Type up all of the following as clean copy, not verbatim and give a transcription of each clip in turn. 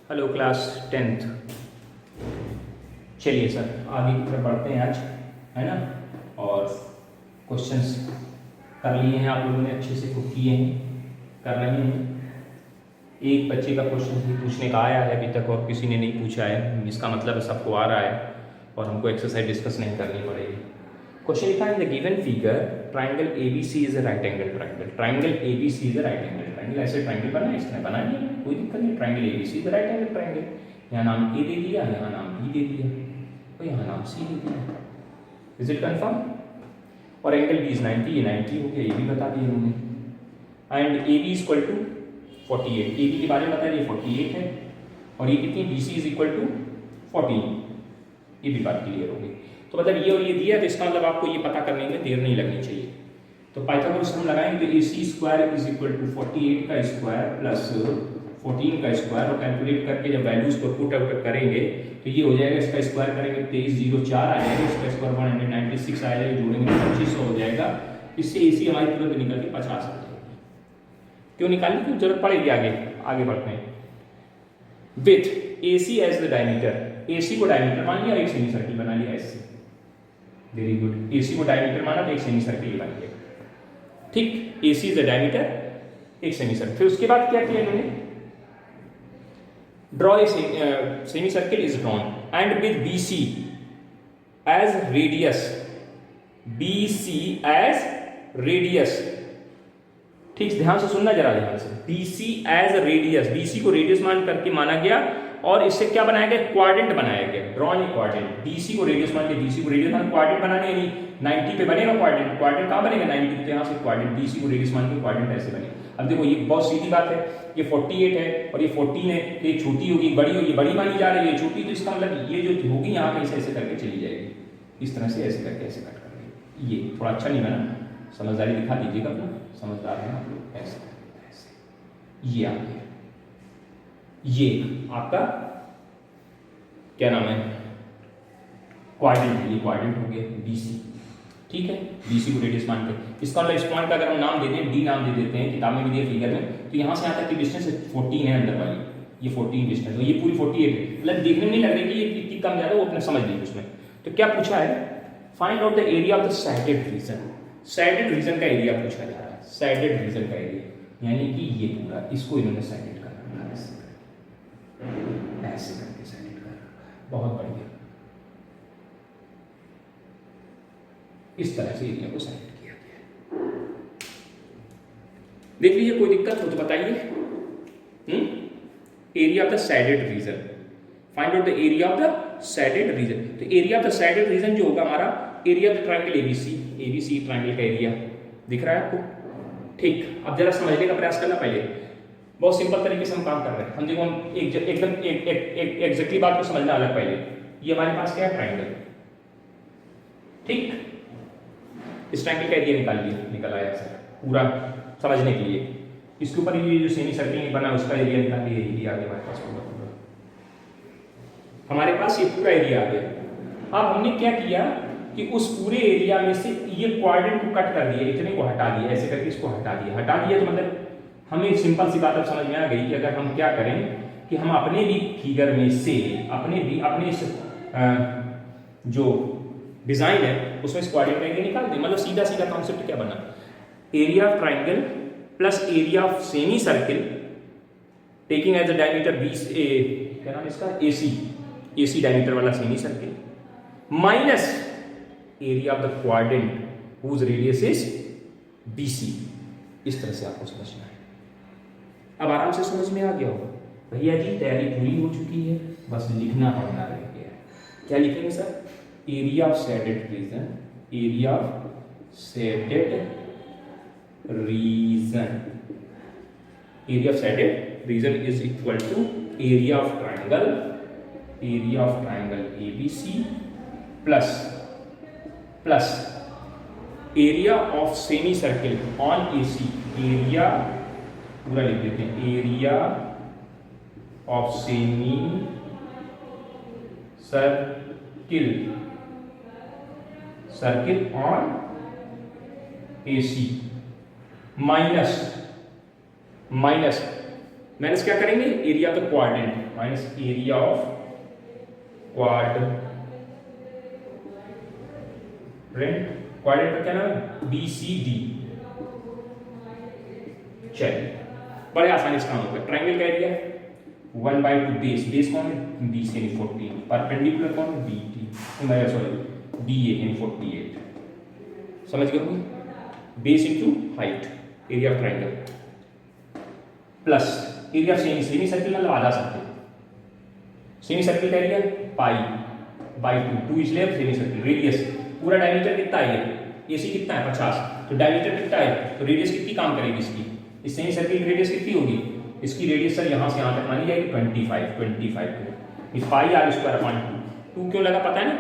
Hello class 10th। चलिए sir आगे की तरफ बढ़ते हैं आज, है ना। और क्वेश्चंस कर लिए हैं आप लोगों ने, अच्छे से कुक किए हैं, कर रहे हैं। एक बच्चे का क्वेश्चन भी पूछने का आया है अभी तक और किसी ने नहीं पूछा है, इसका मतलब सबको आ रहा है और हमको एक्सरसाइज डिस्कस नहीं करनी पड़ेगी। क्वेश्चन लिखा है इन the given figure triangle ABC is a right angle triangle. Triangle ABC is a right angle triangle. ऐसे ट्राइंगल बना है, इसने बना दिया, कोई दिक्कत नहीं। Triangle ABC is a right angle triangle. यहाँ नाम A दे दिया, यहाँ नाम B दे दिया और यहाँ नाम C दे दिया। Is it confirm? और एंगल B इज 90, ये 90 हो गया, ये भी बता दिया उन्होंने। And AB is equal to 48। AB के बारे में बता दिया 48 है और ये कितनी, BC इज इक्वल टू 14। ये भी बात क्लियर होगी। तो मतलब ये और ये दिया, तो इसका मतलब आपको ये पता करने में देर नहीं लगनी चाहिए। तो पाइथागोरस हम लगाएंगे तो AC square is equal to 48 का स्क्वायर प्लस 14 का स्क्वायर, और कैलकुलेट करके जब वैल्यूज को पुट आउट करेंगे तो ये हो जाएगा, इसका स्क्वायर करेंगे 2304 आ जाएगा, इसका स्क्वायर 196 आ जाएगा, जोड़ेंगे 2500 हो जाएगा। इससे AC हमारी तुरंत निकल के 50 आ जाएगी। क्यों निकालने की जरूरत पड़ेगी? आगे बढ़ते हैं। With AC as the diameter, AC को डायमीटर मान लिया, एक सेमी सर्किल बना लिया ऐसे। Very good. AC को डायमीटर माना तो एक सेमी सर्किल बन गया, ठीक। AC इज द डायमीटर, एक सेमी सर्किल। फिर उसके बाद क्या किया इन्होंने, draw a semi circle is drawn and with BC as radius, BC as radius, ठीक। ध्यान से सुनना जरा, ध्यान से। BC एज रेडियस, BC को रेडियस मान करके माना गया और इससे क्या बनाया गया, क्वाड्रेंट बनाया गया। ड्रॉ ए क्वाड्रेंट, BC को रेडियस मान के, BC को रेडियस मान क्वाड्रेंट बनाने, यानी 90 पे बनेगा क्वाड्रेंट। क्वाड्रेंट कहां बनेगा, 90 पे, तो यहां से क्वाड्रेंट, BC को रेडियस मान के क्वाड्रेंट ऐसे बनेगा। अब देखो ये बहुत सीधी बात है, ये 48 है और ये 14 है, तो ये छोटी होगी, बड़ी होगी, बड़ी मानी जा रही है, छोटी, तो इसका मतलब ये जो होगी यहाँ कहीं से ऐसे करके चली जाएगी, इस तरह से ऐसे करके ऐसे कट करके। ये थोड़ा अच्छा नहीं बना, समझदारी दिखा दीजिएगा अपना, समझदार है आप लोग। ऐसे ये आ गया, ये आपका क्या नाम है, क्वाड्रेंट है, ये क्वाड्रेंट हो गया BC, ठीक है। BC को रेडियस मान के, इसका मतलब इस पॉइंट का अगर हम नाम दे दें, D नाम दे देते हैं, किताब में भी दिया फिगर में, तो यहाँ से यहाँ तक की डिस्टेंस 14 है अंदर वाली, ये 14 डिस्टेंस, और ये पूरी 48 है। मतलब देखने में नहीं लग रही कि ये कितनी कम ज्यादा, वो अपने समझ लीजिए उसमें। तो क्या पूछा है, find out the area of the shaded region. Shaded region का एरिया पूछा जा रहा है, सैडेड रीजन का एरिया, यानी कि ये पूरा, इसको इन्होंने सैडेड कर रखा है, ऐसे करके सैडेड कर रखा है। बहुत बढ़िया, इस तरह से एरिया को सेलेक्ट किया गया। देख लीजिए, कोई दिक्कत हो तो बताइए। Area of the shaded region, find out the area of the shaded region. तो area of the shaded region जो होगा हमारा, area of the triangle ABC triangle का एरिया दिख रहा है आपको, ठीक। अब जरा समझने का प्रयास करना पहले, बहुत सिंपल तरीके से हम काम कर रहे हैं। हम देखो, हम एकदम एग्जैक्टली बात को समझना अलग। पहले ये हमारे पास क्या है, ट्राइंगल, ठीक। इस ट्रायंगल का एरिया निकल आया ऐसा पूरा समझने के लिए। इसके ऊपर ये जो सेमी सर्किल बना है उसका एरिया निकाल लिया, एरिया आ गया हमारे पास पूरा, हमारे पास ये पूरा एरिया आ गया। अब हमने क्या किया कि उस पूरे एरिया में से ये क्वाड्रेंट को कट कर दिया, इतने को हटा दिया, ऐसे करके इसको हटा दिया तो मतलब हमें सिंपल सी बात अब समझ में आ गई कि अगर हम क्या करें कि हम अपने भी फिगर में से अपने जो डिजाइन है उसमें क्वाड्रेंट का एरिया निकाल दें। मतलब सीधा सीधा कॉन्सेप्ट क्या बना, area of triangle plus area of semi circle taking as the diameter BC, क्या नाम इसका, AC डायमीटर वाला semi circle, minus area of the quadrant whose radius is BC। इस तरह से आपको समझना है। अब आराम से समझ में आ गया होगा। भैया जी तैयारी पूरी हो चुकी है, बस लिखना पढ़ना रह गया है। क्या लिखेंगे sir, area of shaded region, area of shaded region, area of shaded region is equal to area of triangle ABC plus area of semi circle on AC, area पूरा लिख देते हैं, area of semi circle on AC minus minus क्या करेंगे, area of the quadrant minus area of quadrant, quadrant का क्या नाम है, BCD। चलिए बड़े आसानी से काम होगा। ट्राइंगल का एरिया 1/2 बेस, बेस कौन है, BC यानी 14, परपेंडिकुलर कौन है, BD सॉरी DA यानी 48। समझ गए होंगे, base into height, area of triangle plus area of semi circle मतलब आधा सर्किल। सेमी सर्किल का एरिया π/2, 2 इसलिए सेमी सर्किल। रेडियस पूरा डायमीटर कितना है, AC कितना है 50, तो डायमीटर कितना है, तो रेडियस कितनी काम करेगी इसकी, इस सेमी सर्किल की रेडियस कितनी होगी, इसकी रेडियस सर यहाँ से यहाँ तक मानी जाएगी 25 इस πr²/2। 2 क्यों लगा पता है ना,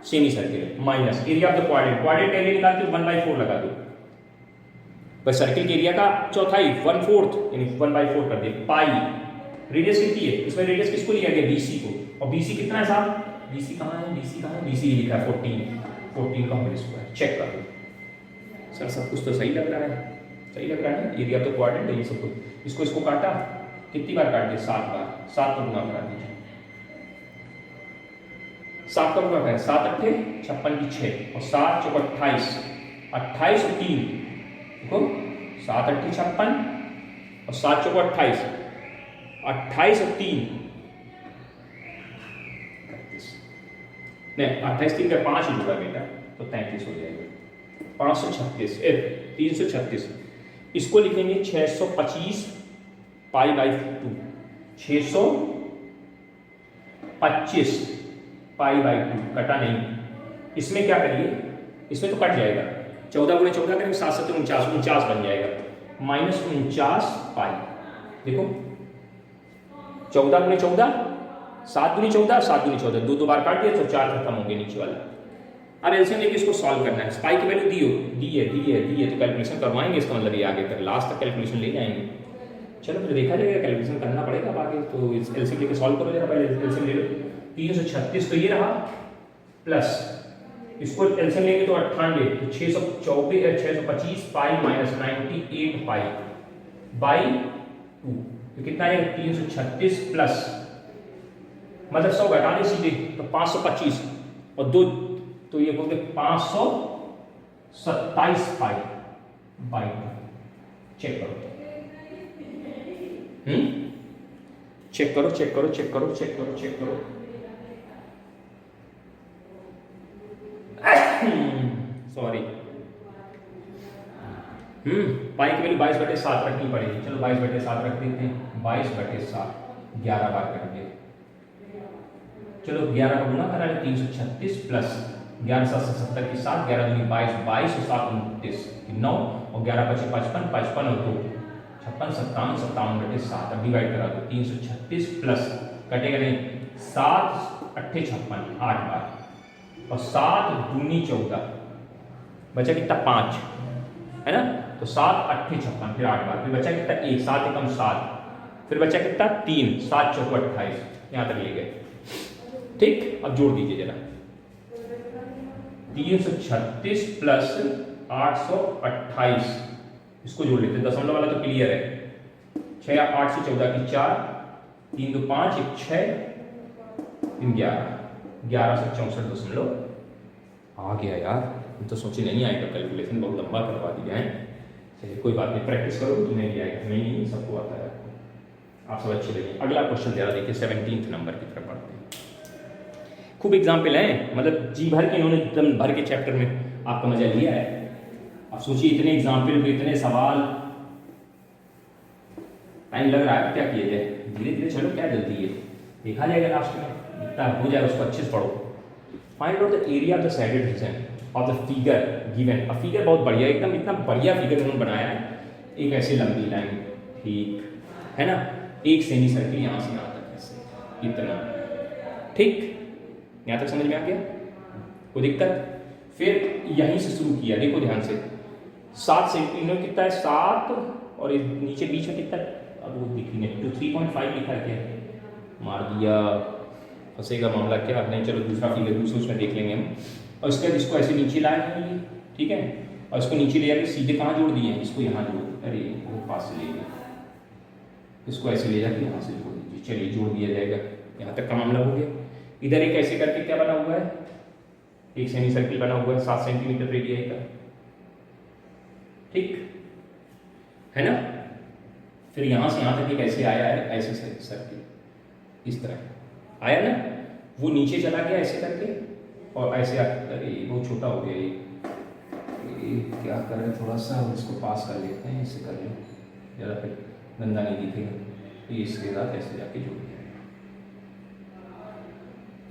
semi circle minus area of the quadrant, quadrant area निकालते हो 1/4 लगा दो, बस सर्किल के एरिया का चौथाई 1/4 यानी 1/4 कर दे। पाई रेडियस कितनी है, इसमें रेडियस किसको लिया गया, BC को, और BC कितना है साहब, BC कहाँ है, BC लिखा है 14 का होल स्क्वायर। चेक कर लो सर, सब कुछ तो सही लग रहा है, सही लग रहा है ना, एरिया ऑफ द क्वाड्रेंट ये सब कुछ। इसको काटा, कितनी बार काट दिया, 7 बार, 7 पर गुना करा दीजिए, 7 का गुना करें, 7 अट्ठे 56 की 6 और 7 चौक 28, 28 और 3 देखो, 7 अट्ठे 56 और 7 चौक 28, 28 और 3 नहीं, 28 3 का 5 ही जुड़ा बेटा, तो 33 हो जाएगा। 536 336, इसको लिखेंगे 625 π/2, 625 π/2, कटा नहीं, इसमें क्या करिए, इसमें तो कट जाएगा, 14 × 14 करेंगे 7 7 49 बन जाएगा, -49 पाई। देखो 14 × 14 7 × 14 7 × 14, दो बार काट दिया तो 4 खत्म होंगे नीचे वाला। अब एलसीएम लेके इसको सॉल्व करना है, पाई की वैल्यू दी है तो कैलकुलेशन करवाएंगे, इसका मतलब ये आगे तक लास्ट तक कैलकुलेशन ले जाएंगे। चलो फिर देखा जाएगा, कैलकुलेशन करना पड़ेगा अब आगे, तो एलसीएम लेके सॉल्व करो जरा, पहले एलसीएम ले लो। 336 तो ये रहा, प्लस इसको एलसीएम लेंगे तो 98, तो 625 पाई -98 पाई बाई 2, तो कितना है 336 प्लस, मतलब 100 घटा दे सीधे तो 525 और 2, तो ये बोलते 527 पाई बाई 2। चेक करो, चेक करो चेक करो चेक करो चेक करो चेक करो, सॉरी, पाई की वैल्यू 22/7 रखनी पड़ेगी। चलो 22/7 रख देते हैं, 22/7 11 बार करेंगे। चलो 11 का गुना करा 336 प्लस 11 7 70 की 7, 11 दूनी 22, 22 और 7 29 9 और 11 25 55 55 और 2 56 57 57/7। अब डिवाइड करा दो, 336 प्लस कटेगा नहीं, 7 अट्ठे 56 8 बार और 7 दूनी 14, बचा कितना 5 है ना, तो 7 अट्ठे 56 फिर 8 बार, फिर बचा कितना 1, 7 एकम 7, फिर बचा कितना 3, 7 चौको 28, यहाँ तक ले गए। ठीक, अब जोड़ दीजिए जरा, 336 प्लस 828, इसको जोड़ लेते हैं, दशमलव वाला तो क्लियर है, 6 8 से 14 की 4, 3 2 5 1 6 3 11, 11 से 64 आ गया यार, तो सोचे नहीं आएगा, कैलकुलेशन बहुत लंबा करवा दिया है। चलिए कोई बात नहीं, प्रैक्टिस करो, तुम्हें भी आएगा, नहीं सबको आता है, आप सब अच्छे लगे। अगला क्वेश्चन जरा देखिए, 17 नंबर की तरफ बढ़ते हैं। खूब एग्जाम्पल है, मतलब जी भर के इन्होंने एकदम भर के चैप्टर में आपका मजा लिया है। अब सोचिए इतने एग्जाम्पल पे इतने सवाल, टाइम लग रहा है, क्या किया जाए, धीरे धीरे चलो, क्या जल्दी है, देखा जाएगा लास्ट में, जितना हो जाए उसको अच्छे से पढ़ो। Find out the area of the shaded region of the figure given. अब फिगर बहुत बढ़िया, एकदम इतना बढ़िया फिगर उन्होंने बनाया है, एक ऐसे लंबी लाइन, ठीक है ना, एक सेमी सर्किल यहाँ से यहाँ तक ऐसे, इतना, ठीक, यहाँ तक समझ में आ गया, कोई दिक्कत? फिर यहीं से शुरू किया, देखो ध्यान से, 7 से इन्होंने कितना है 7 और नीचे बीच में कितना, अब वो दिखेंगे, तो 3.5 लिखा है, क्या मार दिया, फंसेगा मामला क्या नहीं। चलो दूसरा फिगर दूसरे उसमें देख लेंगे हम। और इसके बाद इसको ऐसे नीचे लाए हैं, ठीक है, और इसको नीचे ले जाके सीधे कहाँ जोड़ दिए हैं, इसको यहाँ जोड़, अरे वो पास से ले गए, इसको ऐसे ले जाके यहाँ से जोड़ दीजिए। चलिए जोड़ दिया जाएगा, यहाँ तक का मामला हो गया। इधर एक ऐसे करके क्या बना हुआ है, एक सेमी सर्किल बना हुआ है 7 सेंटीमीटर रेडियाई का, ठीक है ना। फिर यहाँ से यहाँ तक एक ऐसे आया है, ऐसे सर्किल इस तरह आया ना, वो नीचे चला गया ऐसे करके और ऐसे अरे वो छोटा हो गया ये क्या कर रहे हैं, थोड़ा सा इसको पास कर लेते हैं, इससे कर लें ज़्यादा फिर गंदा नहीं दिखेगा। ये इसके साथ ऐसे जाके जुड़ जाएगा,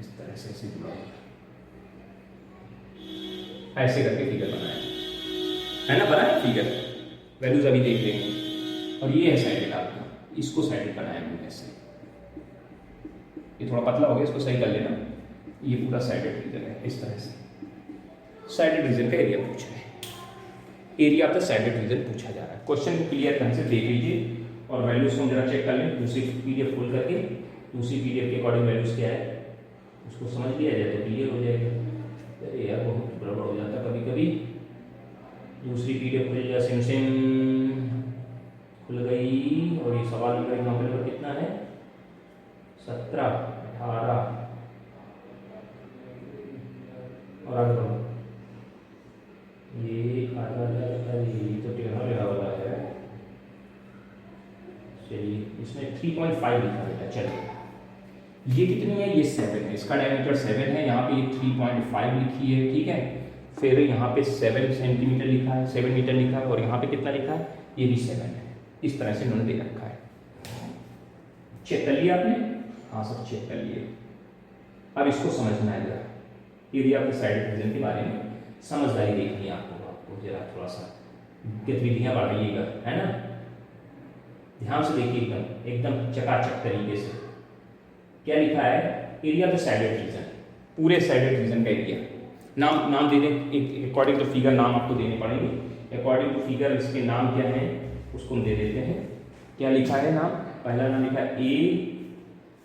इस तरह से ऐसे जुड़ा हुआ ऐसे करके फिगर बनाया है ना, बनाया फिगर, वैल्यूज अभी देख लेंगे। और ये है साइडेड आपका, इसको साइडेड बनाया हमने ऐसे, ये थोड़ा पतला हो गया, इसको सही कर लेना। ये पूरा साइडेड रीजन है, इस तरह से साइडेड रीजन का एरिया पूछा है, area of the shaded region पूछा जा रहा है। क्वेश्चन को क्लियर ढंग से देख लीजिए और वैल्यूज को जरा चेक कर लें, दूसरी पीडीएफ खोल करके, दूसरी पीडीएफ के अकॉर्डिंग वैल्यूज क्या है उसको समझ लिया जाए तो क्लियर हो जाएगा। अरे यार बहुत गड़बड़ हो जाता कभी कभी, दूसरी पीडीएफ खुल जाए, सेम सेम खुल गई और ये सवाल का एग्जाम्पल नंबर कितना है 17, 18 और आगे बढ़ो, ये आधा ये तो 13 लिखा वाला है। चलिए इसमें 3.5 लिखा बेटा, चलिए ये कितनी है, ये 7 है, इसका डायमीटर 7 है, यहाँ पे ये 3.5 लिखी है, ठीक है। फिर यहाँ पे 7 सेंटीमीटर लिखा है, 7 मीटर लिखा है और यहाँ पे कितना लिखा है, ये भी 7 है। इस तरह से इन्होंने दे रखा है। चेक कर लिया आपने, हाँ सब चेक कर लिए। अब इसको समझना है जरा, area of the shaded region के बारे में समझदारी देखनी है आपको जरा थोड़ा सा गतिविधियां बढ़ाइएगा, है ना। ध्यान से देखिए एकदम चकाचक तरीके से। क्या लिखा है, area of the shaded region, पूरे साइडेड रीजन का एरिया। नाम दे दें अकॉर्डिंग टू फिगर, नाम आपको देने पड़ेंगे अकॉर्डिंग टू फिगर। इसके नाम क्या है उसको हम दे देते हैं। क्या लिखा है नाम, पहला नाम लिखा है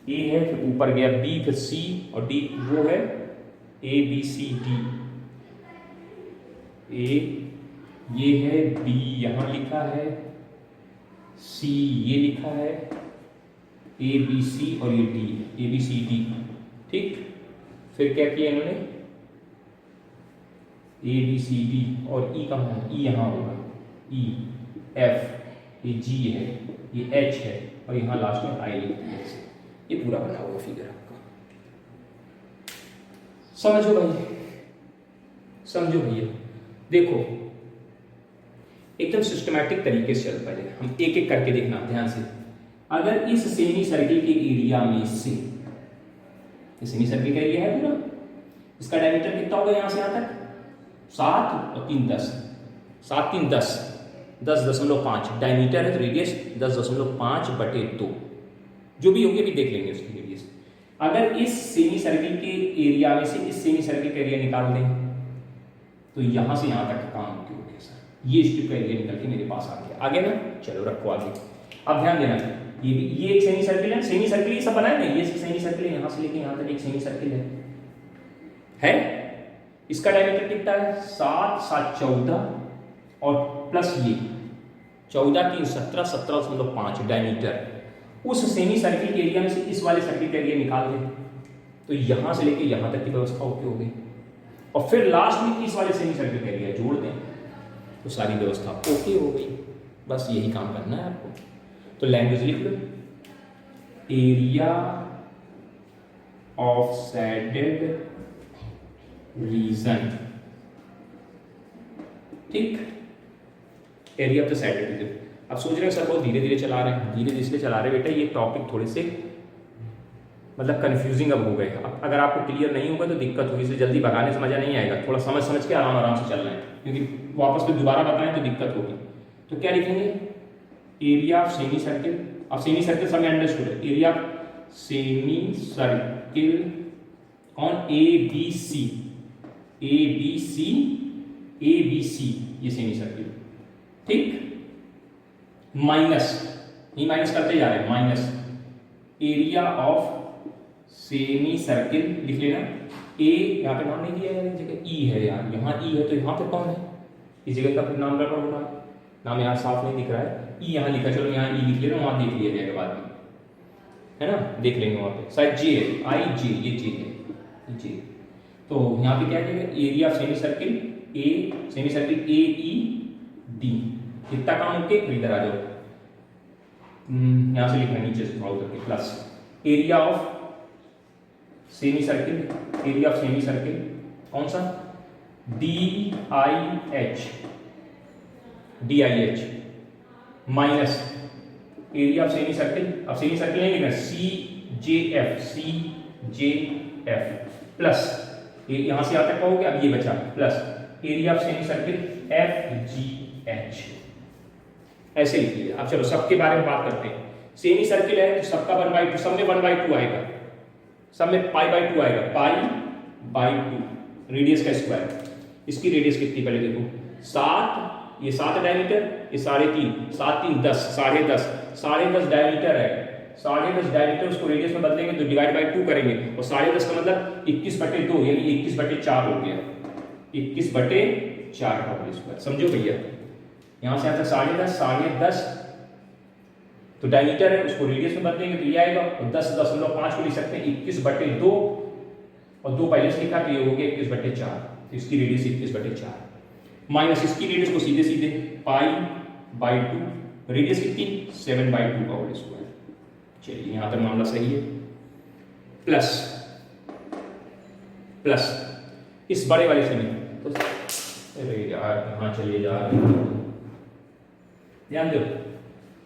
ए है, फिर ऊपर गया बी, फिर सी और डी, वो है ए बी सी डी। ए ये है, बी यहाँ लिखा है, सी ये लिखा है, ए बी सी और ये D, A B C D, ठीक। फिर क्या किया इन्होंने, ए बी सी डी और ई कहाँ है, ई यहाँ होगा, ई एफ, ये जी है, ये एच है और यहाँ लास्ट में आई लिख दिया। ये पूरा बना हुआ फिगर आपका, समझो भाई, समझो भैया। देखो एकदम सिस्टमैटिक तरीके से चल, पहले हम एक एक करके देखना ध्यान से। अगर इस सेमी सर्किल के एरिया में से, सेमी सर्किल का एरिया है पूरा, इसका डायमीटर कितना होगा यहाँ से यहाँ तक 7 और 3 10, 7 3 10, 10.5 डायमीटर है तो रेडियस 10.5/2, जो भी होगी अभी देख लेंगे उसकी रेडियस। अगर इस सेमी सर्किल के एरिया में से इस सेमी सर्किल का एरिया निकाल दें तो यहां से यहां तक काम हो गया सर, ये स्ट्रिप का एरिया निकल के मेरे पास आ गया, आगे ना। चलो रखो आगे। अब ध्यान देना, ये एक सेमी सर्किल है, सेमी सर्किल ये सब बनाए ना, ये सेमी सर्किल है, यहां से लेके यहां तक एक सेमी सर्किल है। इसका डायमीटर कितना है 7 7 14 और प्लस ये 14 3 17 17.5 डायमीटर। उस सेमी सर्किल के एरिया में से इस वाले सर्किल का एरिया निकाल दें तो यहां से लेके यहां तक की व्यवस्था ओके हो गई, और फिर लास्ट में इस वाले सेमी सर्किल का एरिया जोड़ दें तो सारी व्यवस्था ओके हो गई। बस यही काम करना है आपको। तो लैंग्वेज लिख लो, एरिया ऑफ सैडेड रीजन, ठीक, area of the shaded region. अब सोच रहे हैं सर बहुत धीरे धीरे चला रहे हैं, धीरे धीरे चला रहे बेटा, ये टॉपिक थोड़े से मतलब कंफ्यूजिंग अब हो गए। अब अगर आपको क्लियर नहीं होगा तो दिक्कत होगी, इसलिए जल्दी भगाने से मजा नहीं आएगा, थोड़ा समझ समझ के आराम आराम से चलना है, क्योंकि वापस फिर दोबारा बताएं तो दिक्कत होगी। तो क्या लिखेंगे, एरिया ऑफ सेमी सर्किल। अब सेमी सर्किल सब अंडरस्टूड है, एरिया ऑफ सेमी सर्किल कौन, A B C, A B C, A B C, ये सेमी सर्किल, ठीक। माइनस, ये माइनस करते जा रहे हैं, minus area of semi circle लिख लेना। ए यहाँ पे नाम नहीं दिया है, जगह ई है यार, यहाँ ई है तो यहाँ पे कौन है, इस जगह का फिर नाम गड़बड़ हो रहा है, नाम यहाँ साफ नहीं दिख रहा है, ई यहाँ लिखा, चलो यहाँ ई लिख ले रहा हूँ, वहाँ देख लिया जाएगा बाद में, है ना, देख लेंगे वहाँ पे शायद जे है, आई जे, ये जे है, जे। तो यहाँ पे क्या है, area of semi circle A E D, कितना काम होके इधर आ जाओ, यहाँ से लिखना नीचे से थोड़ा करके, plus area of semi circle कौन सा, D I H minus area of semi circle, अब सेमी सर्किल नहीं लिखना, सी जे एफ प्लस यहां से यहां तक कहोगे, अब ये बचा plus area of semi circle F G H, ऐसे लिख लिया। अब चलो सबके बारे में बात करते हैं। सेमी सर्किल है तो सबका 1/2, सब में 1/2 आएगा, सब में π/2 आएगा, π/2 रेडियस का स्क्वायर। इसकी रेडियस कितनी पहले देखो, 7, ये 7 डायमीटर, ये 3.5, 7 3 10, 10.5, 10.5 डायमीटर है, 10.5 डायमीटर, उसको रेडियस में बदलेंगे तो डिवाइड बाय 2 करेंगे, और 10.5 का मतलब 21/2 यानी 21/4 हो गया, 21/4 का होल स्क्वायर, समझो भैया। यहाँ से आता 10.5 तो डायमीटर है, उसको रेडियस में बदलेंगे तो ये आएगा, और 10.5 को लिख सकते हैं 21/2, और 2 पहले से लिखा तो ये हो गया 21/4, तो इसकी रेडियस 21/4 माइनस इसकी रेडियस को सीधे सीधे π/2, रेडियस कितनी 7/2 का होल स्क्वायर। चलिए यहाँ तक मामला सही है, प्लस इस बड़े वाले से नहीं, तो अरे यार कहाँ चलिए जा रहे हैं, ध्यान दो,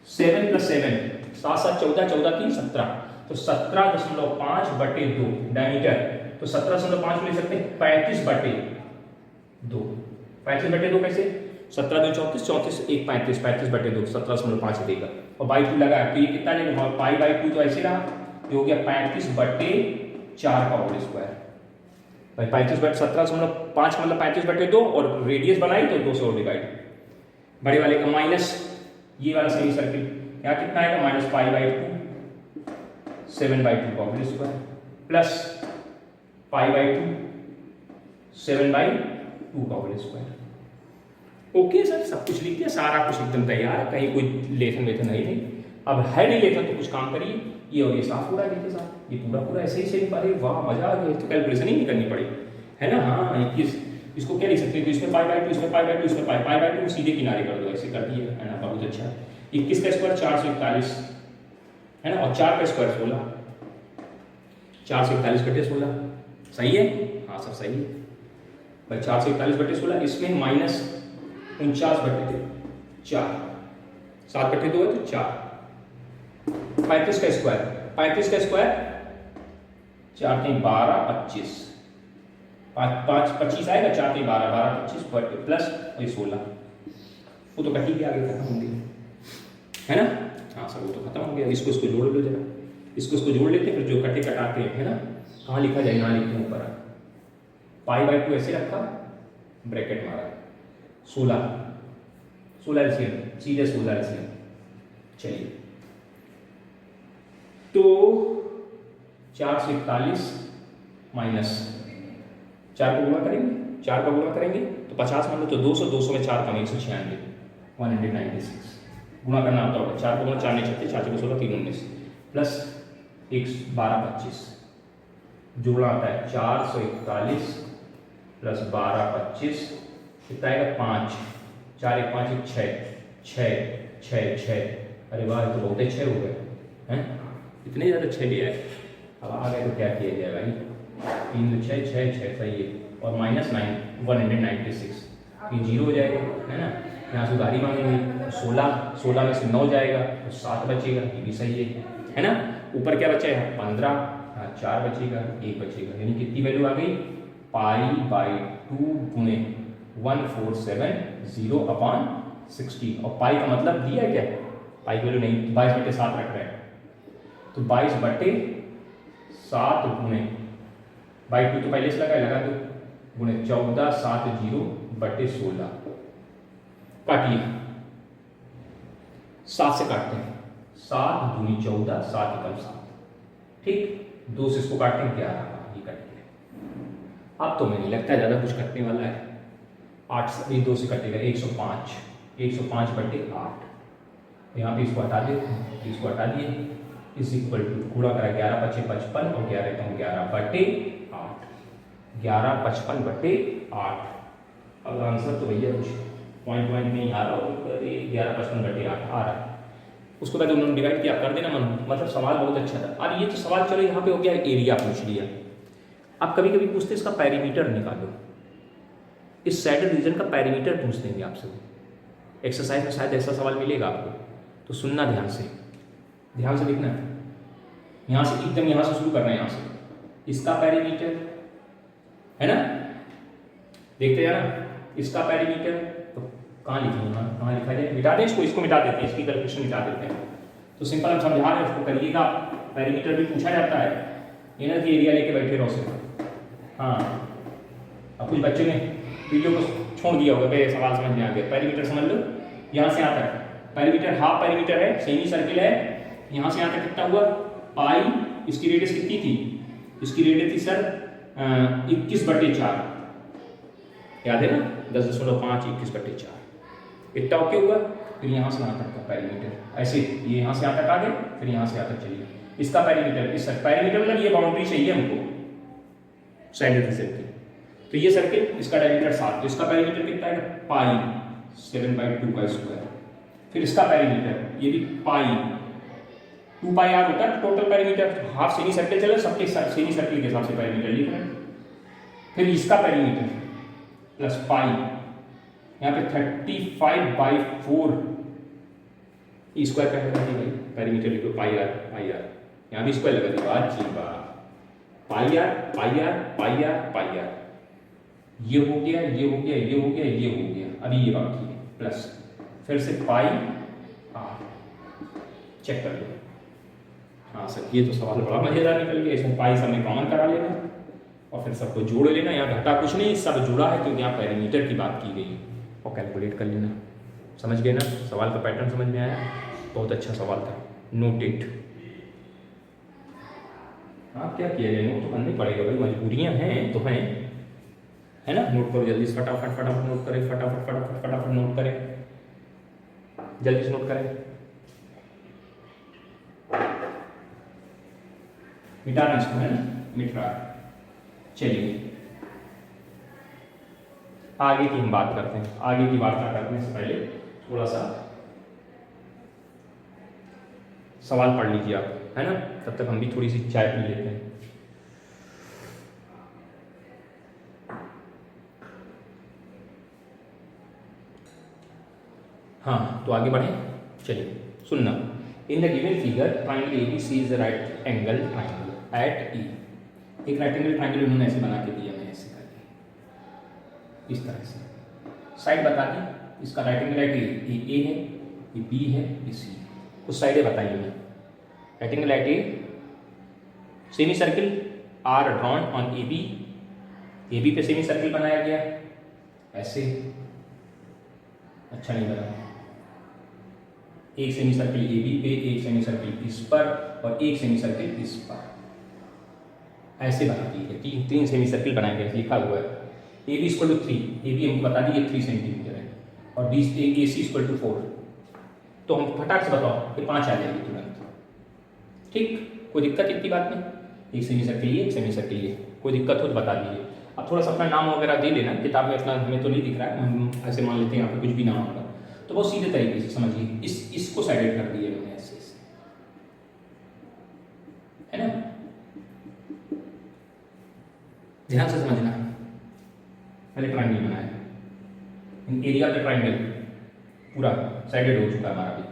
7 + 7 7 7 14 14 3 17, तो 17.5/2 डायमीटर, तो 17.5 को ले सकते हैं 35/2, 35/2 कैसे, 17 2 34 34 1 35, 35/2 17.5 देगा, और बाई 2 लगा तो ये कितना देगा, π/2 तो ऐसे रहा, ये हो गया 35/4 का होल स्क्वायर। भाई 17.5 मतलब 35/2, और रेडियस बनाई तो 2 से और डिवाइड, बड़े वाले का माइनस ये वाला सेमी सर्किल, यहाँ कितना आएगा -π/2 7/2 का होल स्क्वायर, प्लस π/2 7/2 का होल स्क्वायर। ओके सर, सब कुछ लिख दिया, सारा कुछ एकदम तैयार है, कहीं कोई लेखन वेखन है नहीं। अब है नहीं लेखन तो कुछ काम करिए, ये और ये साफ हो रहा है, देखिए साहब ये पूरा ऐसे ही सेम, अरे वाह मजा आ गया, तो कैलकुलेशन ही नहीं करनी पड़ी, है ना। हाँ इसको क्या लिख सकते हैं, तो इसमें π/2 इसमें π/2 इसमें π/2 सीधे किनारे कर दो, ऐसे कर दिए, है ना, बहुत अच्छा। 21 का स्क्वायर 441, है ना, और 4 का स्क्वायर 16, 441/16, सही है, हाँ सब सही है भाई, 441/16, इसमें -49/4, 7/2 है तो 4, 35 का स्क्वायर 4 3 12 25, 5 25 आएगा, 4 3 12 12 25 प्लस ये 16, वो तो कटी भी आगे खत्म होंगे, है ना, हाँ सर वो तो खत्म हो गया। इसको जोड़ लो जरा, इसको जोड़ लेते हैं, फिर जो कटे कटाते हैं, है ना, कहाँ लिखा जाए, यहाँ लिखते हैं ऊपर, π/2 ऐसे रखा, ब्रैकेट मारा, 16 एलसीएम, सीधे 16 एलसीएम। चलिए तो 441 माइनस 4 को गुणा करेंगे तो 50 मान लो, तो 200 में 4 कम 196, 196 गुणा करना होता होगा, 4 को गुणा 4 नहीं 36, 4 को 16 3 19 प्लस 12 25, जोड़ना आता है 441 प्लस 12 25 कितना आएगा 5, 4 1 5 1 6, अरे वाह तो बहुत अच्छे हो गए हैं, इतने ज़्यादा 6 लिया है। अब आ गए तो क्या किया जाए भाई, 3 2 6 6 सही है, और -9 196, ये 0 हो जाएगा, है ना, यहाँ से उधारी मांगेंगे, 16 में से 9 जाएगा तो 7 बचेगा, ये भी सही है ना। ऊपर क्या बचा है 15, 4 बचेगा, 1 बचेगा, यानी कितनी वैल्यू आ गई, π/2 गुणे 1470/60, और पाई का मतलब दिया है क्या, पाई की वैल्यू नहीं, 22/7 रख रहे हैं, तो 22/7 गुणे 2 तो पहले से लगा दो, गुणे 1470/16, काटिए 7 से काटते हैं, 7 दूनी 14, 7 एकम 7, ठीक, 2 से इसको काटते हैं 11, ये कट गया। अब तो मुझे नहीं लगता ज़्यादा कुछ कटने वाला है, 8 से 2 से कटेगा 105, 105/8, यहाँ पे इसको हटा देते हैं, इसको हटा दिए, इज इक्वल टू गुणा करा 11 × 5 = 55 और 11/8, 11/55/8। अब आंसर तो भैया कुछ पॉइंट नहीं आ रहा, 11/55/8 आ रहा है। उसको बाद उन्होंने डिवाइड किया, कर देना मन, मतलब सवाल बहुत अच्छा था। अब ये तो सवाल चलो यहाँ पे हो गया, एरिया पूछ लिया। अब कभी कभी पूछते इसका पैरीमीटर निकालो, इस सैडल रीजन का पैरीमीटर पूछ देंगे आपसे। एक्सरसाइज में शायद ऐसा सवाल मिलेगा आपको, तो सुनना ध्यान से लिखना है। यहाँ से एकदम यहाँ से शुरू करना है, यहाँ से इसका पैरीमीटर है ना, देखते जाना इसका पैरीमीटर। तो कहाँ लिखेंगे, कहाँ लिखा जाए, मिटा दें इसको मिटा देते हैं, इसकी कैलकुलेशन मिटा देते हैं। तो सिंपल हम समझा रहे हैं, उसको करिएगा। पैरीमीटर भी पूछा जाता है, ये ना कि एरिया लेके बैठे रहो सिर्फ। हाँ, अब कुछ बच्चों ने वीडियो को छोड़ दिया होगा, भाई सवाल समझ में आ गया। पैरीमीटर समझ लो, यहाँ से यहाँ तक पैरीमीटर हाफ पैरीमीटर है, सेमी सर्किल है। यहाँ से यहाँ तक कितना हुआ, पाई। इसकी रेडियस कितनी थी, इसकी रेडियस थी सर 21/4, याद है ना, 10.5 21/4। इतना ओके हुआ। फिर यहाँ से यहाँ तक का पैरीमीटर, ऐसे ये यहाँ से यहाँ तक आ गए, फिर यहाँ से यहाँ तक चलिए। इसका पैरीमीटर, इस पैरीमीटर मतलब ये बाउंड्री चाहिए हमको सैडल रीजन की। तो ये सर्किल, इसका डायमीटर 7, तो इसका पैरीमीटर कितना है, पाई 7/2 फिर इसका पैरीमीटर ये भी पाई 2πr होता है total perimeter. Half semi circle चले, सबके सेमी सर्किल के हिसाब से पैरीमीटर लिख रहे हैं। फिर इसका पैरीमीटर प्लस पाई, यहाँ पे 35/4 स्क्वायर का है भाई, पैरीमीटर लिखो पाई आर, यहाँ भी स्क्वायर लगा दिया, अच्छी बात। पाई आर, ये हो गया, ये हो गया, ये हो गया, ये हो गया। अभी ये बाकी है प्लस, फिर से पाई आर, चेक कर लो। हाँ सर, ये तो सवाल बड़ा मजेदार निकल गया। इसमें पाई समय कॉमन करा लेना और फिर सबको जोड़ लेना। यहाँ घटा कुछ नहीं, सब जुड़ा है क्योंकि यहाँ पैरीमीटर की बात की गई है, और कैलकुलेट कर लेना। समझ गए ना, सवाल का पैटर्न समझ में आया? बहुत अच्छा सवाल था, नोट इट। हाँ, क्या किया जाए, नोट तो करना ही पड़ेगा भाई, मजबूरियाँ हैं तो हैं, है ना। नोट करो जल्दी से, फटाफट नोट करें, फटाफट नोट करें, जल्दी से नोट करें। मिटाना इसको, है ना, मिट रहा है। चलिए आगे की हम बात करते हैं, आगे की वार्ता करने से पहले थोड़ा सा सवाल पढ़ लीजिए आप, है ना। तब तक हम भी थोड़ी सी चाय पी लेते हैं। हाँ, तो आगे बढ़े, चलिए सुनना। In the given figure triangle ABC is the right angle triangle at E। एक राइट एंगल ट्राइंगल उन्होंने ऐसे बना के दिया, मैं ऐसे करके इस तरह से साइड बता दी। इसका राइट एंगल एट ए है, ये B है, ये C। कुछ साइडें बताइए मैं। Right angle at A, semi circle are drawn on AB पे सेमी सर्किल बनाया गया ऐसे, अच्छा नहीं बना। एक सेमी सर्किल AB पे, एक सेमी सर्किल इस पर और एक सेमी सर्किल इस पर, ऐसे बना दी है। तीन सेमी सर्किल बनाए गए, लिखा हुआ है। AB = 3, AB हमको बता दी 3 सेंटीमीटर है, और AC = 4। तो हम फटाक से बताओ कि 5 आ जाएगी तुरंत, ठीक, कोई दिक्कत इतनी बात नहीं। एक सेमी सर्किल ये, एक सेमी सर्किल ये, कोई दिक्कत हो तो बता दीजिए। अब थोड़ा सा अपना नाम वगैरह दे लेना, किताब में अपना हमें तो नहीं दिख रहा है, हम ऐसे मान लेते हैं यहाँ पे कुछ भी नाम होगा, तो बहुत सीधे तरीके से समझिए। इसको साइडेड कर दिया मैंने ऐसे, है ना, ध्यान से समझना। पहले ट्राइंगल बनाया, एरिया पे ट्राइंगल पूरा साइडेड हो चुका है हमारा भी।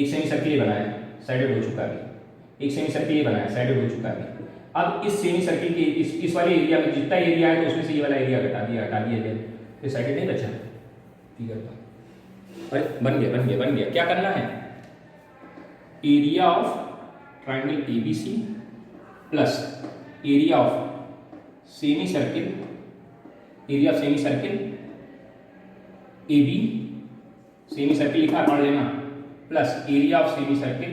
एक सेमी सर्किल बनाया, साइडेड हो चुका है। एक सेमी सर्किल ये बनाया, साइडेड हो चुका है। अब इस सेमी सर्किल के इस वाले एरिया में जितना एरिया है, तो उसमें से ये वाला एरिया हटा दिया फिर साइडेड नहीं बचा फिगर का। अरे बन गया। क्या करना है, area of triangle ABC plus area of semi circle AB, semi circle लिखा पढ़ लेना, plus area of semi circle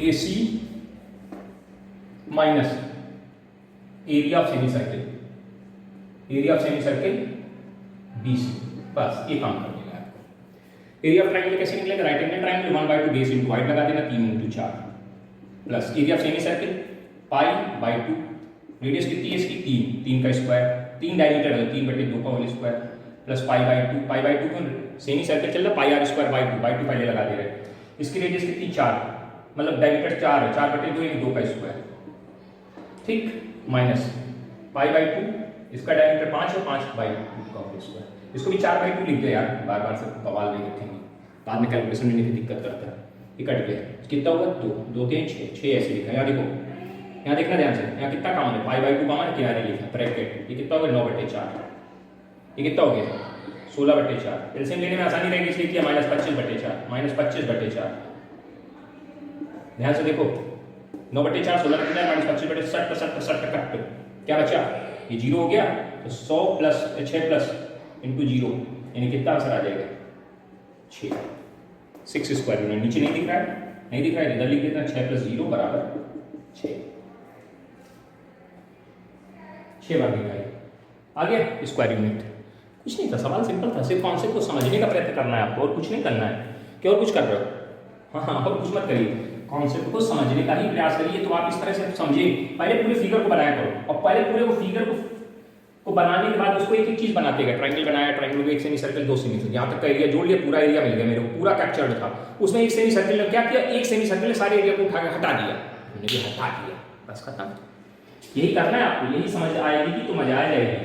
AC minus area of semi circle area of semi circle BC, बस ये काम कर देगा आपको। एरिया ऑफ ट्राइंगल कैसे निकलेगा? Right angle triangle 1/2 base into height लगा देना 3 × 4 plus area of semi circle π/2, radius कितनी है इसकी 3 का स्क्वायर, 3 डायमीटर है 3/2 का होल स्क्वायर प्लस π/2 क्यों सेमी सर्किल चल रहा है πr²/2 पहले लगा दे रहे हैं। इसकी रेडियस कितनी 4, मतलब डायमीटर 4 है 4/2 यानी 2 का स्क्वायर, ठीक, माइनस π/2 इसका डायमीटर 5 है 5/2 का होल स्क्वायर। इसको भी 4/2 लिख दे यार, बार बार से बवाल नहीं लिखेंगे, बाद में कैलकुलेशन में नहीं दिक्कत करता है। ये कट गया, कितना होगा 2 2 3 6 ऐसे लिखा। यहाँ देखो, यहाँ देखना ध्यान से, यहाँ कितना कॉमन है π/2 कॉमन है, किनारे लिखा ब्रैकेट, ये कितना हो गया 9/4, ये कितना हो गया 16/4। एलसीएम लेने में आसानी रहेगी इसलिए किया -25/4 ध्यान से देखो 9/4 16/4 -25/60 60 कट, क्या बचा ये 0 हो गया, तो 100 प्लस 6 प्लस इंटू 0 यानी कितना आंसर आ जाएगा 6 स्क्वायर यूनिट। नीचे नहीं दिख रहा है, इधर लिख देना 6 + 0 = 6 बार लिखा है। आ गया स्क्वायर यूनिट। कुछ नहीं था, सवाल सिंपल था, सिर्फ कॉन्सेप्ट को समझने का प्रयत्न करना है आपको और कुछ नहीं करना है। क्या और कुछ कर रहे हो? हाँ और कुछ मत करिए, कॉन्सेप्ट को समझने का ही प्रयास करिए। तो आप इस तरह से समझिए, पहले पूरे फिगर को बनाया करो और पहले पूरे वो फिगर को बनाने के बाद उसको एक एक चीज बनाते गए। ट्रायंगल बनाया, ट्रायंगल को एक सेमी सर्कल 2 सेमी सर्कल, यहाँ तक का एरिया जोड़ लिया, पूरा एरिया मिल गया मेरे को, पूरा कैप्चर्ड था। उसमें एक सेमी सर्कल ने क्या किया, एक सेमी सर्कल ने सारे एरिया को उठा के हटा दिया, बस खत्म। यही करना है आपको, यही समझ आएगी तो मजा आ जाएगी।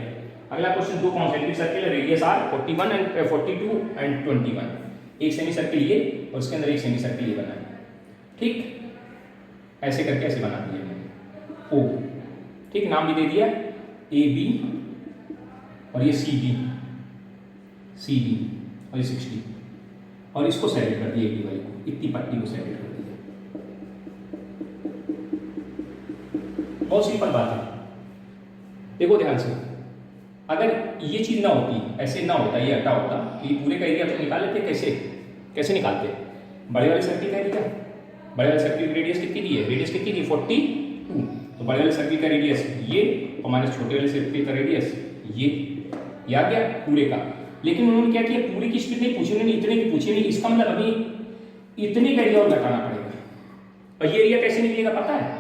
अगला question, 2 concentric circle radius r 41 and 42 and 21, एक सेमी सर्किल ये और उसके अंदर एक सेमी सर्किल ये बना है, ठीक, ऐसे करके ऐसे बना दिया मैंने O, ठीक, नाम भी दे दिया AB और ये CD और ये 60 और इसको सेलेक्ट कर दिया, AB वाली को, इतनी पट्टी को सेलेक्ट कर दिया। बहुत सिंपल बात है, देखो ध्यान से, अगर ये चीज ना होती, ऐसे ना होता, ये हटा होता, तो ये पूरे का एरिया तो निकाल लेते। कैसे निकालते? बड़े वाले सर्किल का एरिया, बड़े वाले सर्किल की रेडियस कितनी दी है, रेडियस कितनी दी 42, तो बड़े वाले सर्किल का रेडियस ये और माइनस छोटे वाले सर्किल का रेडियस ये आ गया पूरे का। लेकिन उन्होंने क्या किया, पूरे की स्पीड नहीं पूछी, उन्होंने इतने की पूछी नहीं। इसका मतलब अभी इतने का एरिया और घटाना पड़ेगा। और ये एरिया कैसे निकलेगा पता है,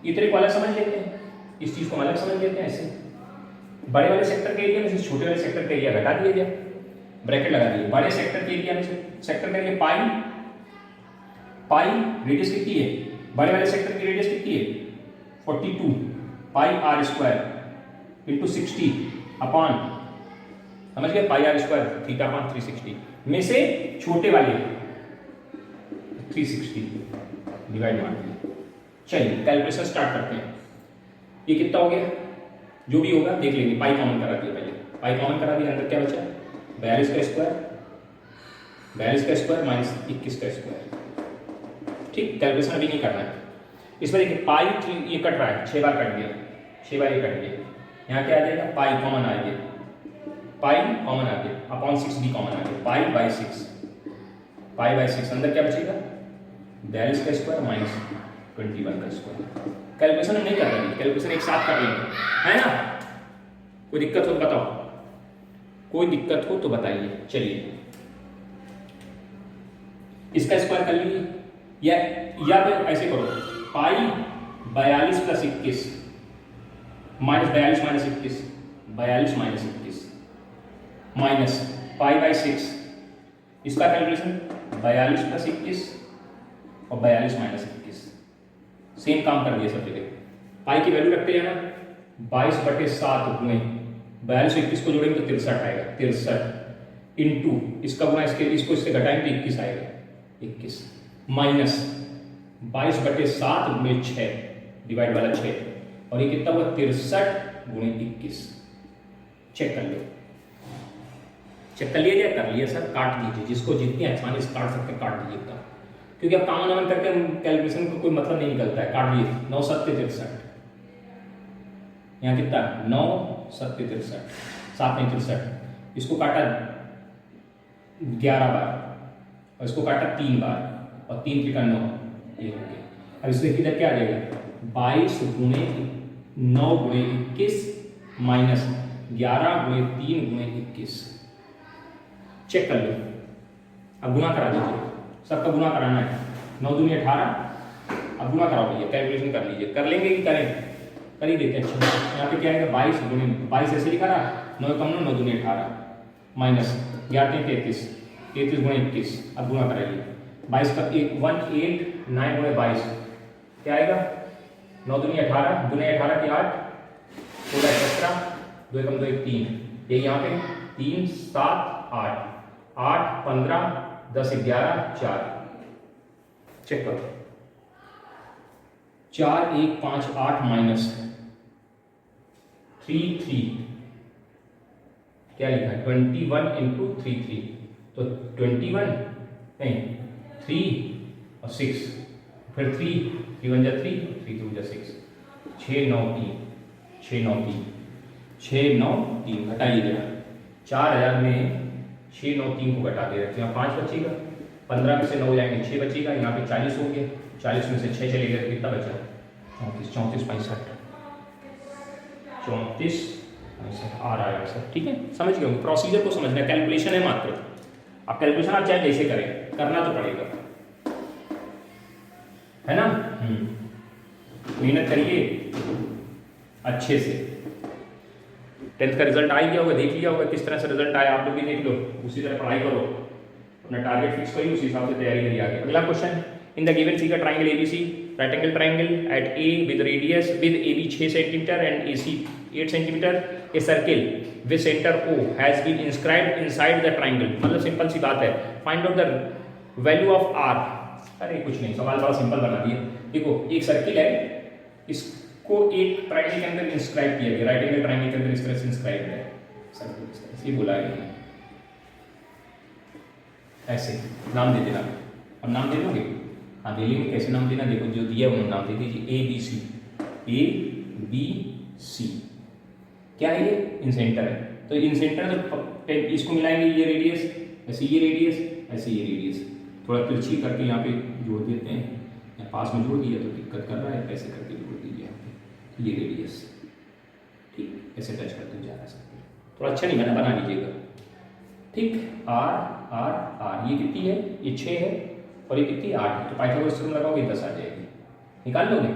इतने को अलग समझ लेते हैं, इस चीज को अलग समझ लेते हैं। ऐसे बड़े वाले सेक्टर के एरिया में से छोटे वाले सेक्टर का एरिया घटा दिया गया, ब्रैकेट लगा दिए। बड़े सेक्टर के एरिया में से सेक्टर का एरिया पाई रेडियस कितनी है, बड़े वाले सेक्टर की रेडियस कितनी है 42 πr² इंटू 60 अपॉन, समझ गए, πr² θ/360 में से छोटे वाले 360 डिवाइड मार दिया। चलिए कैलकुलेशन स्टार्ट करते हैं। ये कितना हो गया, जो भी होगा देख लेंगे। पाई कॉमन करा दिया, पहले पाई कॉमन करा दिया, अंदर क्या बचा 42 का स्क्वायर माइनस 21 का स्क्वायर, ठीक। कैलकुलेशन अभी नहीं करना है। इसमें देखिए पाई ये कट रहा है, 6 बार कट गया, 6 बार ये कट गया। यहाँ क्या आ जाएगा, पाई कॉमन आ गया, पाई कॉमन आ गया, अपॉन 6 भी कॉमन आ गया, पाई बाई 6 अंदर क्या बचेगा 42 का स्क्वायर माइनस 21 का स्क्वायर। कैलकुलेशन हम नहीं कर रहे हैं, कैलकुलेशन एक साथ कर लेंगे, है ना। कोई दिक्कत हो तो बताओ, कोई दिक्कत हो तो बताइए। चलिए इसका स्क्वायर कर लीजिए, या फिर ऐसे करो, पाई 42 + 21 माइनस 42 - 21 42 - 21 माइनस पाई बाई 6, इसका कैलकुलेशन 42 + 21 और 42 - 21, सेम काम कर दिया सब जगह। पाई की वैल्यू रखते हैं ना 22/7 गुणे 42 21 को जोड़ेंगे तो 63 आएगा, 63 इंटू इसका गुणा इसको इससे घटाएंगे तो 21 आएगा, 21 माइनस 22/7 गुणे 6 डिवाइड वाला 6 और ये कितना हुआ 63 गुणे 21। चेक कर लो, चेक कर लिया जाए, कर लिया सर, काट दीजिए, जिसको जितनी आसानी से काट सकते काट दीजिएगा, क्योंकि अब कामन अमन करके कैलकुलेशन का कोई मतलब नहीं निकलता है। काट दिए 9 × 7 = 63, यहाँ कितना 9 × 7 = 63, 7 में 63, इसको काटा 11 बार और इसको काटा 3 बार और 3 × 9 ये हो गया। अब इसमें किधर क्या आ जाएगा 22 गुणे 9 गुणे 21 माइनस 11 गुणे 3 गुणे 21। चेक कर लो, अब गुना करा दीजिए, सबका गुना कराना है। 9 दूनी 18, अब गुना कराओ भैया, कैलकुलेशन कर लीजिए। कर लेंगे कि करें? कर ही देते हैं। अच्छा, यहाँ पे क्या आएगा 22 गुणे 22 ऐसे लिखा रहा, 9 कम 9 दूनी 18 माइनस 11 33 33 गुणे 21। अब गुना कराइए, 22 का 189 गुणे 22 क्या आएगा? 9 दूनी 18 गुणे 18 के 8 16 17 2 कम 2 3, ये यहाँ पे 3 7 8 8 15 10 11 4। चेक करो, 4 1 5 8 माइनस 3 3 क्या लिखा है? 21 इंटू 3 3, तो 21 नहीं 3 और 6, फिर 3 3 1 जा 3 3 2 जा 6, 6 9 3 6 9 3 6 9 3 घटाइए जरा। 4000 में 6 9 3 को घटा दे रहे, तो यहाँ 5 बचेगा, 15 में से 9 जाएंगे 6 बचेगा, यहाँ पे 40 हो गया, 40 में से 6 चले गए, कितना बचा? 34 34 65 34 65 आ रहा है सर। ठीक है, समझ गए? प्रोसीजर को समझना है, कैलकुलेशन है मात्र। आप कैलकुलेशन आप चाहे जैसे करें, करना तो पड़ेगा, है ना? मेहनत करिए अच्छे से। 10th का रिजल्ट आ गया होगा, देख लिया होगा किस तरह से रिजल्ट आया, आप लोग भी देख लो, उसी तरह पढ़ाई करो, अपना टारगेट फिक्स करिए, उसी हिसाब से तैयारी करिए आगे। अगला question, in the given figure triangle ABC, right angle triangle at A with radius with AB 6 centimetre and AC 8 centimetre, a circle with centre O has been inscribed inside the triangle. मतलब simple सी बात है, find out the value of R. अरे कुछ नहीं, सवाल बड़ा simple बना दिया। देखो एक सर्किल है, इसको एक ट्राइंगल के अंदर इंस्क्राइब किया गया, राइट एंगल ट्राइंगल के अंदर इस तरह से इंस्क्राइब है सर्किल, इसलिए बोला गया ऐसे। नाम दे देना, अब नाम दे दोगे? हाँ दे लेंगे, कैसे नाम देना? देखो जो दिया उन्होंने नाम दे दीजिए, ए बी सी। ए बी सी क्या है? ये इन सेंटर है, तो इन सेंटर तो इसको मिलाएंगे, ये रेडियस ऐसे, ये रेडियस ऐसे, ये रेडियस थोड़ा तिरछी करके यहाँ पे जोड़ देते हैं, या पास में जोड़ दिया तो दिक्कत कर रहा है, ऐसे करके जोड़ दीजिए यहाँ पे, ये रेडियस। ठीक, ऐसे टच करते जा रहा है, थोड़ा अच्छा नहीं बना, बना लीजिएगा। ठीक, आर आर आर, ये कितनी है? ये 6 है, और ये कितनी? 8 है, तो पाइथागोरस थ्योरम लगाओगे 10 आ जाएगी, निकाल लोगे।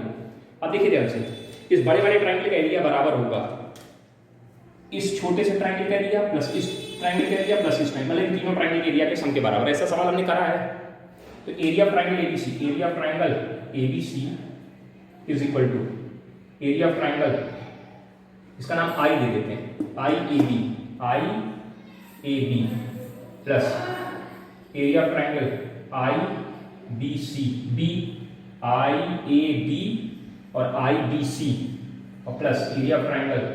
अब देखिए ध्यान से, इस बड़े वाले ट्राइंगल का एरिया बराबर होगा इस छोटे से ट्राइंगल का एरिया प्लस इस ट्राइंगल का एरिया प्लस इस ट्राइंगल, मतलब इन तीनों ट्राइंगल के एरिया के सम के बराबर। ऐसा सवाल हमने करा है। तो area of triangle ABC, area of triangle ABC is equal to area of triangle, इसका नाम आई दे देते हैं, I A B plus area of triangle I B C, B I A B और आई बी सी, और plus area of triangle